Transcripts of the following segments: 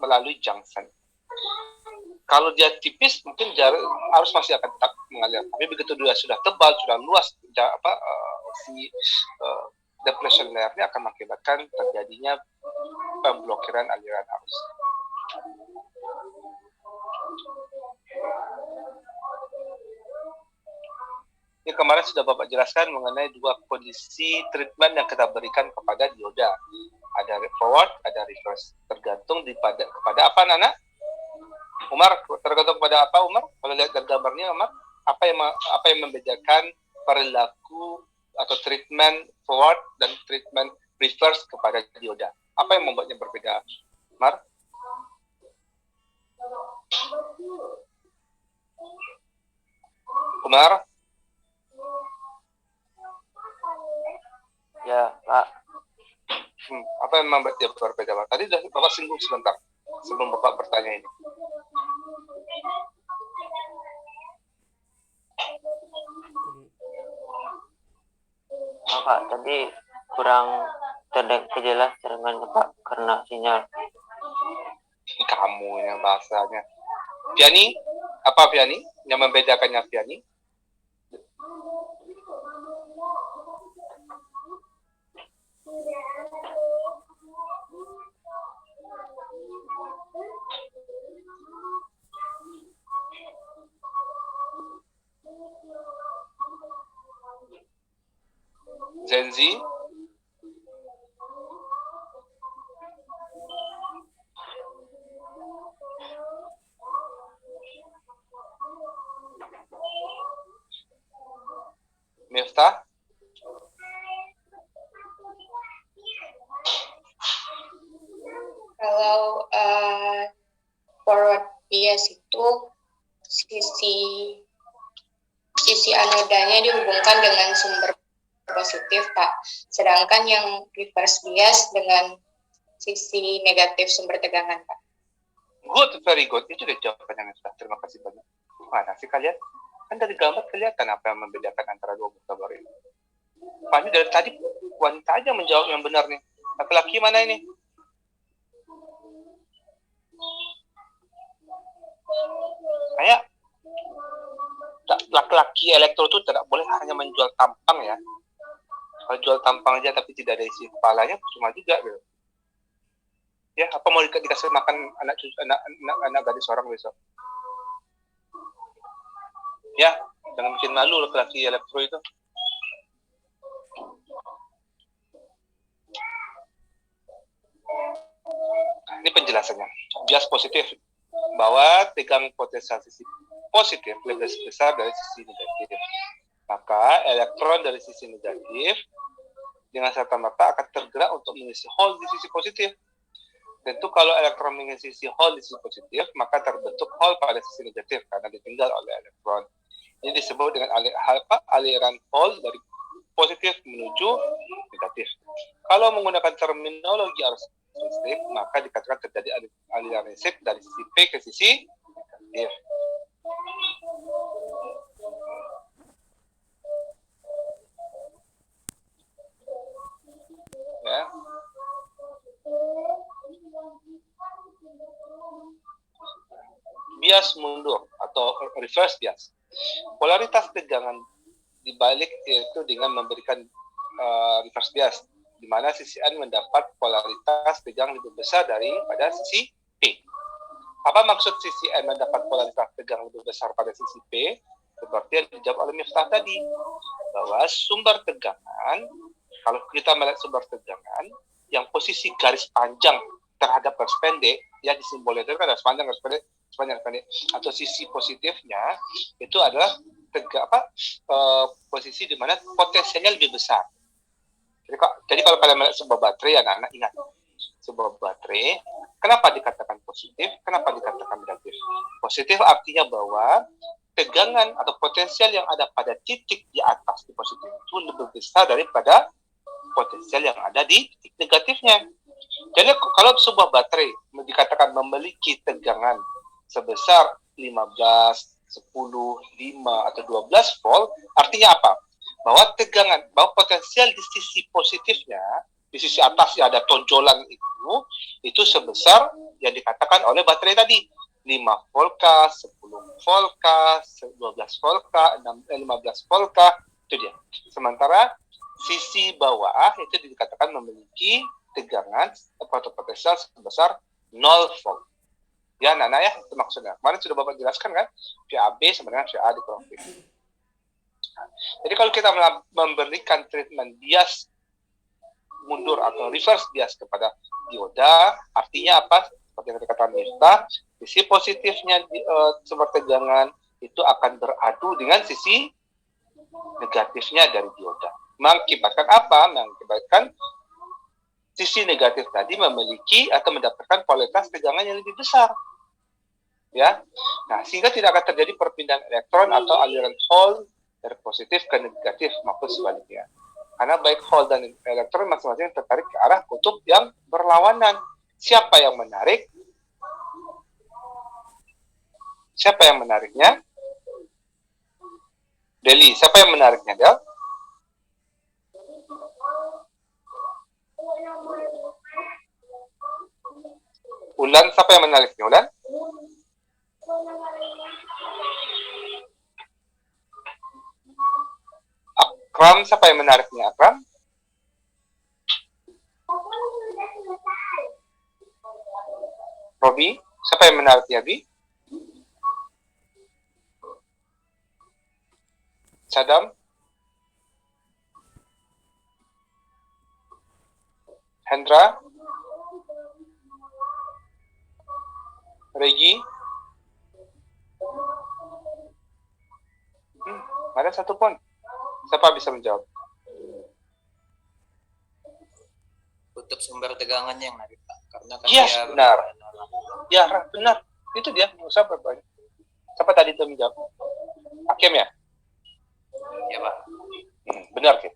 melalui junction. Kalau dia tipis, mungkin arus masih akan tetap mengalir. Tapi begitu dia sudah tebal, sudah luas, depletion layer-nya akan mengakibatkan terjadinya pemblokiran aliran arus. Ini kemarin sudah Bapak jelaskan mengenai dua kondisi treatment yang kita berikan kepada dioda. Ada forward, ada reverse. Tergantung kepada apa, Nana? Umar, tergantung kepada apa, Umar? Kalau lihat dari gambarnya, Umar, apa yang membedakan perilaku atau treatment forward dan treatment reverse kepada dioda? Apa yang membuatnya berbeda, Umar? Umar? Ya, Pak. Apa yang membuat dia berbeda, Pak? Tadi sudah Bapak singgung sebentar sebelum Bapak bertanya ini. Pak, tadi kurang jelas dengan Pak karena sinyal. Kamu yang bahasanya. Piani? Apa Piani? Yang membedakannya Piani? Zenzi? Miftah? Kalau forward bias itu sisi anodanya dihubungkan dengan sumber positif, Pak. Sedangkan yang reverse bias dengan sisi negatif sumber tegangan, Pak. Good, very good. Itu udah jawabannya, Miftah. Terima kasih banyak. Mana sih kalian? Kan dari gambar kelihatan apa yang membedakan antara dua gambar ini. Pak, ini dari tadi wanita aja menjawab yang benar nih. Laki-laki mana ini? Kayak laki-laki elektro itu tidak boleh hanya menjual tampang ya. Kalau jual tampang aja tapi tidak ada isi kepalanya, cuma juga gitu. Ya, apa mau dikasih makan anak gadis orang besok? Ya, jangan bikin malu laki-laki elektro itu. Ini penjelasannya. Bias positif bahwa tegang potensial sisi positif lebih besar dari sisi negatif. Maka elektron dari sisi negatif dengan serta-merta akan tergerak untuk mengisi hole di sisi positif. Tentu kalau elektron mengisi sisi hole di sisi positif, maka terbentuk hole pada sisi negatif karena ditinggal oleh elektron. Ini disebut dengan aliran hole dari positif menuju negatif. Kalau menggunakan terminologi arus listrik, maka dikatakan terjadi aliran listrik dari sisi P ke sisi negatif. Ya. Bias mundur atau reverse bias. Polaritas tegangan dibalik yaitu dengan memberikan reverse bias, di mana sisi N mendapat polaritas tegang lebih besar daripada sisi P. Apa maksud sisi N mendapat polaritas tegang lebih besar pada sisi P? Seperti yang dijawab oleh Miftah tadi, bahwa sumber tegangan, kalau kita melihat sumber tegangan, yang posisi garis panjang terhadap garis pendek, ya disimbolnya itu kan garis panjang, garis pendek, atau sisi positifnya itu adalah posisi di mana potensialnya lebih besar. Jadi kalau kalian melihat sebuah baterai, anak-anak ingat, sebuah baterai, kenapa dikatakan positif, kenapa dikatakan negatif? Positif artinya bahwa tegangan atau potensial yang ada pada titik di atas di positif itu lebih besar daripada potensial yang ada di titik negatifnya. Jadi kalau sebuah baterai dikatakan memiliki tegangan sebesar 15, 10, 5, atau 12 volt, artinya apa? Bahwa potensial di sisi positifnya, di sisi atas yang ada tonjolan itu sebesar yang dikatakan oleh baterai tadi. 5 volt kah, 10 volt kah, 12 volt kah, 15 volt kah, itu dia. Sementara sisi bawah itu dikatakan memiliki tegangan atau potensial sebesar 0 volt. Ya, Nana ya, itu maksudnya. Kemarin sudah Bapak jelaskan kan, VAB sama dengan VA dikurang V. Jadi kalau kita memberikan treatment bias mundur atau reverse bias kepada dioda, artinya apa? Seperti yang dikatakan Miftah, sisi positifnya sumber tegangan itu akan beradu dengan sisi negatifnya dari dioda. Mengakibatkan apa? Mengakibatkan sisi negatif tadi memiliki atau mendapatkan kualitas tegangan yang lebih besar. Ya. Nah, sehingga tidak akan terjadi perpindahan elektron atau aliran Hall dari positif ke negatif maupun sebaliknya. Karena baik Hall dan elektron masing-masing tertarik ke arah kutub yang berlawanan. Siapa yang menarik? Siapa yang menariknya? Deli, siapa yang menariknya, Del? Ulan, siapa yang menariknya, Ulan? Akram, siapa yang menariknya, Akram? Robi, siapa yang menariknya, Bi? Sadam? Hendra? Regi? Ada satu pun. Siapa bisa menjawab? Kutub sumber tegangannya yang narik, Pak. Karena kan Yes, dia benar. Ya, benar. Itu dia. Nggak usah berbanyak. Siapa tadi itu menjawab? Hakim ya? Ya, Pak. Benar, Kim.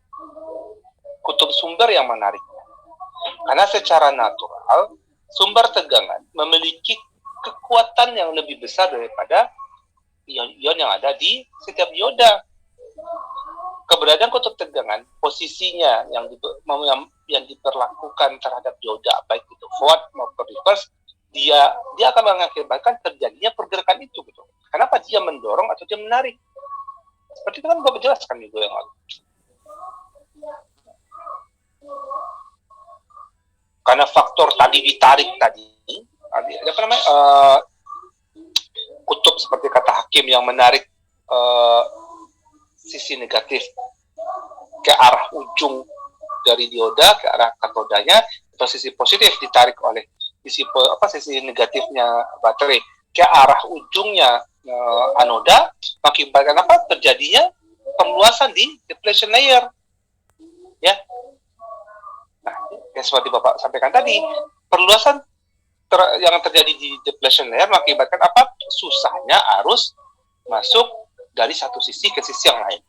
Kutub sumber yang menarik. Karena secara natural, sumber tegangan memiliki kekuatan yang lebih besar daripada ion-ion yang ada di setiap dioda. Keberadaan kutub tegangan, posisinya yang diperlakukan terhadap dioda, baik itu forward maupun reverse, dia akan mengakibatkan terjadinya pergerakan itu, gitu. Kenapa dia mendorong atau dia menarik? Seperti itu kan Bapak jelaskan minggu yang lalu. Karena faktor tadi ditarik tadi, apa namanya, kutub seperti kata Hakim yang menarik sisi negatif ke arah ujung dari dioda ke arah katodanya, atau sisi positif ditarik oleh sisi negatifnya baterai ke arah ujungnya anoda, mengakibatkan apa? Terjadinya perluasan di depletion layer. Ya. Nah, yang seperti Bapak sampaikan tadi, perluasan yang terjadi di depletion layer mengakibatkan apa? Susahnya arus masuk dari satu sisi ke sisi yang lain.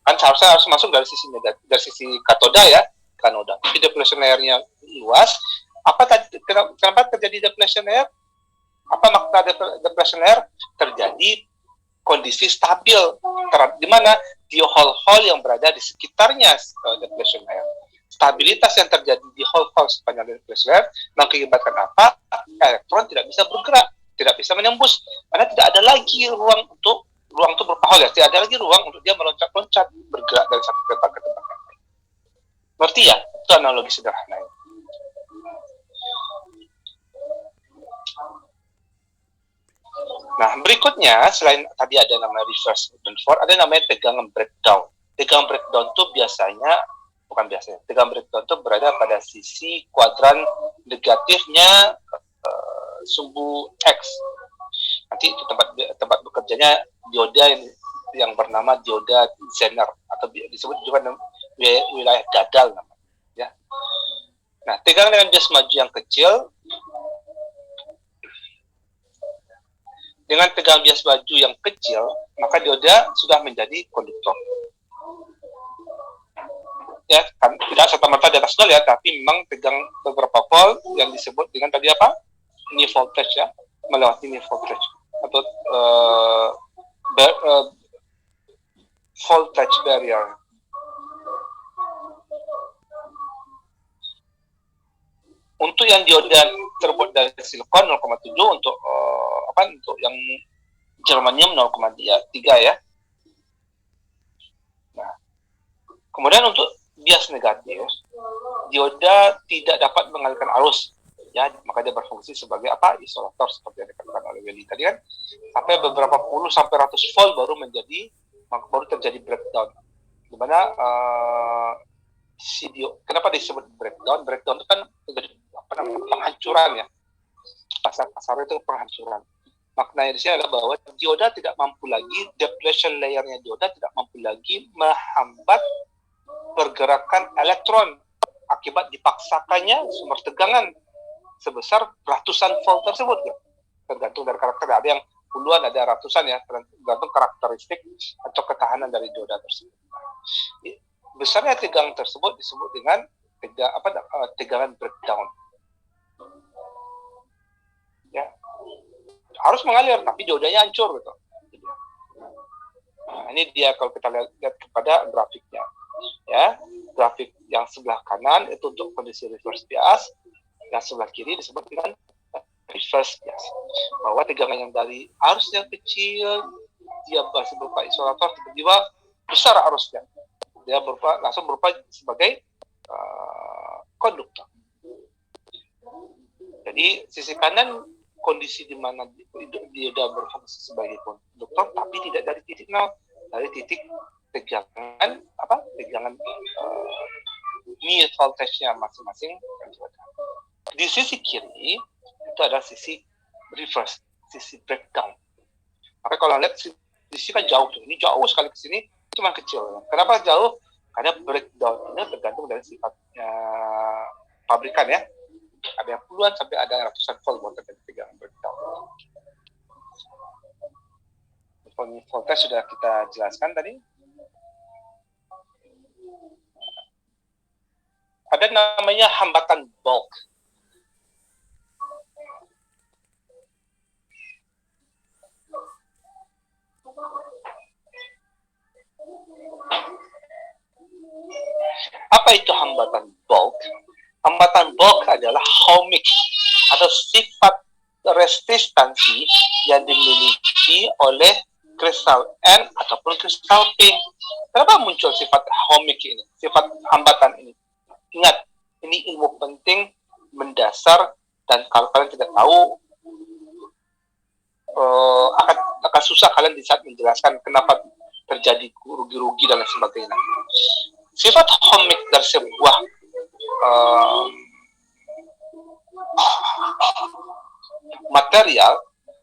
Kan seharusnya harus masuk dari sisi negatif, dari sisi katoda ya, ke anoda. Tapi depletion layernya luas. Kenapa terjadi depletion layer? Apa makna depletion layer? Terjadi kondisi stabil, di mana di hole-hole yang berada di sekitarnya depletion layer. Stabilitas yang terjadi di hole-hole sepanjang depletion layer mengakibatkan apa? Elektron tidak bisa bergerak, tidak bisa menembus, karena tidak ada lagi ruang itu berupa hole ya, tidak ada lagi ruang untuk dia meloncat-loncat bergerak dari satu tempat ke tempat lain. Ngerti ya? Itu analogi sederhana. Nah, berikutnya selain tadi ada namanya reverse dan forward, ada namanya tegangan breakdown. Tegangan breakdown itu tegangan breakdown itu berada pada sisi kuadran negatifnya sumbu X. Nanti itu tempat bekerjanya dioda yang bernama dioda Zener, atau disebut juga wilayah gagal namanya. Ya. Nah, tegangan dengan bias maju yang kecil, dengan tegangan bias maju yang kecil, maka dioda sudah menjadi konduktor. Ya, kan tidak serta-merta di atas nol ya, tapi memang tegang beberapa volt yang disebut dengan tadi apa? Ini voltage ya, melewati ini voltage atau voltage barrier. Untuk yang dioda terbuat dari silikon 0,7, untuk untuk yang germanium 0,3 ya. Nah, kemudian untuk bias negatif, dioda tidak dapat mengalirkan arus, ya, maka dia berfungsi sebagai isolator seperti yang dikatakan oleh Willy tadi kan, sampai beberapa puluh sampai ratus volt baru terjadi breakdown, di mana kenapa disebut breakdown? Breakdown itu kan penghancuran ya, kasar itu penghancuran. Maknanya di sini adalah bahwa dioda tidak mampu lagi, depletion layernya dioda tidak mampu lagi menghambat pergerakan elektron akibat dipaksakannya sumber tegangan sebesar ratusan volt tersebut ya. Tergantung dari karakter, ada yang puluhan, ada ratusan ya, tergantung karakteristik atau ketahanan dari dioda tersebut. Besarnya tegangan tersebut disebut dengan tegangan breakdown. Ya, harus mengalir tapi diodanya hancur gitu. Nah, ini dia kalau kita lihat kepada grafiknya. Ya, grafik yang sebelah kanan itu untuk kondisi reverse bias, yang sebelah kiri disebut dengan reverse bias. Bahwa tegangan yang dari arus yang kecil dia masih berupa isolator, tiba-tiba besar arusnya, dia langsung berupa sebagai konduktor. Jadi sisi kanan kondisi di mana dia sudah berfungsi sebagai konduktor, tapi tidak dari titik nol, dari titik tegangan near voltage-nya masing-masing. Di sisi kiri itu adalah sisi reverse, sisi breakdown. Maka kalau lihat sisi kan jauh tuh, ini jauh sekali ke sini, cuma kecil. Kenapa jauh? Karena breakdown ini tergantung dari sifatnya pabrikan ya. Ada yang puluhan sampai ada ratusan volt buat terjadi tegangan breakdown. Voltage sudah kita jelaskan tadi. Ada namanya hambatan bulk. Apa itu hambatan bulk? Hambatan bulk adalah ohmic atau sifat resistansi yang dimiliki oleh kristal N ataupun kristal P. Kenapa muncul sifat ohmic ini, sifat hambatan ini? Ingat, ini ilmu penting mendasar, dan kalau kalian tidak tahu akan susah kalian di saat menjelaskan kenapa terjadi rugi-rugi dan lain sebagainya. Sifat ohmic dari sebuah material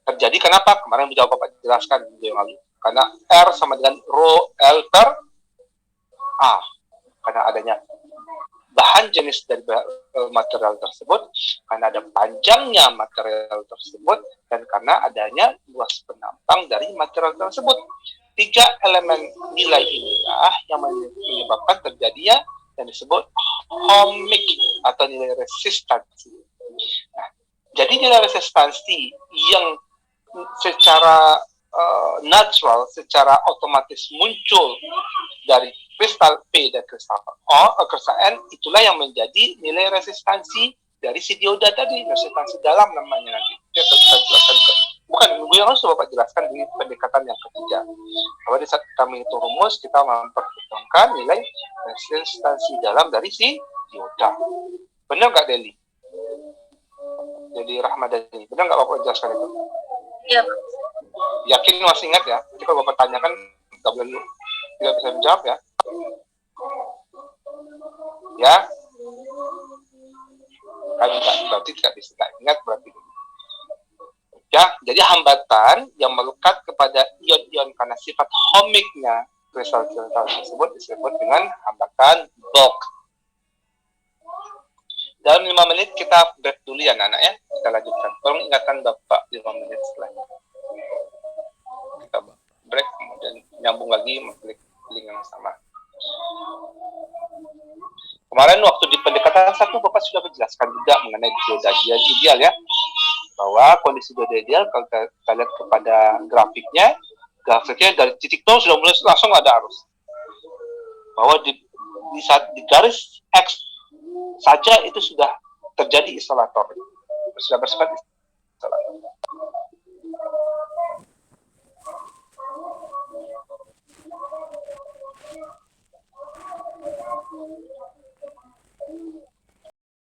terjadi kenapa? Kemarin Bapak jelaskan di yang lalu. Karena R sama dengan rho L per A. Karena adanya bahan jenis dari material tersebut, karena ada panjangnya material tersebut, dan karena adanya luas penampang dari material tersebut. 3 elemen nilai inilah yang menyebabkan terjadinya yang disebut ohmic atau nilai resistansi. Nah, jadi nilai resistansi yang secara natural, secara otomatis muncul dari kristal P dan kristal N, itulah yang menjadi nilai resistansi dari si dioda tadi, resistansi dalam namanya nanti. Kita akan jelaskan bukan minggu yang harus Bapak jelaskan di pendekatan yang ketiga. Bahwa di saat kita menghitung rumus, kita memperhitungkan nilai resistansi dalam dari si dioda. Benar nggak Deli? Jadi Rahmadani, benar nggak Bapak jelaskan itu? Iya. Yakin masih ingat ya? Jika Bapak tanyakan, tidak bisa menjawab ya? Ya? Kan enggak, berarti tidak bisa ingat berarti. Ya, jadi hambatan yang melekat kepada ion-ion karena sifat ohmicnya kristal-kristal tersebut disebut dengan hambatan bulk. Dalam 5 menit kita break dulu ya anak-anak ya. Kita lanjutkan. Tolong ingatkan Bapak 5 menit setelahnya. Kita break kemudian nyambung lagi mengklik link yang sama. Kemarin waktu di pendekatan 1 Bapak sudah menjelaskan juga mengenai dioda ideal ya. Bahwa kondisi dioda ideal kalau kita lihat kepada grafiknya dari titik 0 sudah mulai langsung ada arus. Bahwa di garis X saja itu sudah terjadi isolator, sudah bersifat isolator.